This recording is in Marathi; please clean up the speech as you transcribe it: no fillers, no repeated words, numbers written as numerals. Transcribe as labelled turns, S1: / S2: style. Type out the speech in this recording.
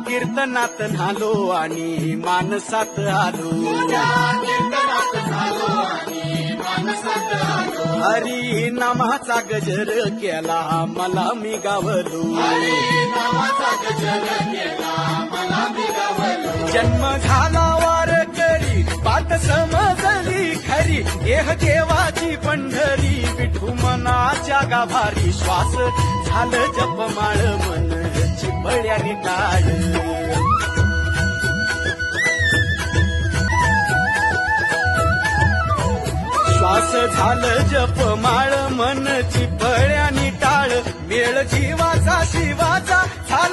S1: कीर्तनात नालो आणि मानसात आलो हरी नामाचा गजर केला मला मी गावलो जन्म झाला वारकरी पाठ समजली खरी देह देवाची पंढरी विठू मनाच्या गाभारी श्वास झालं जपमाळ मन चिपळ्याने टाळ श्वास झालं जपमाळ मन चिपळ्याने टाळ मेळ जीवाचा शिवाचा झाला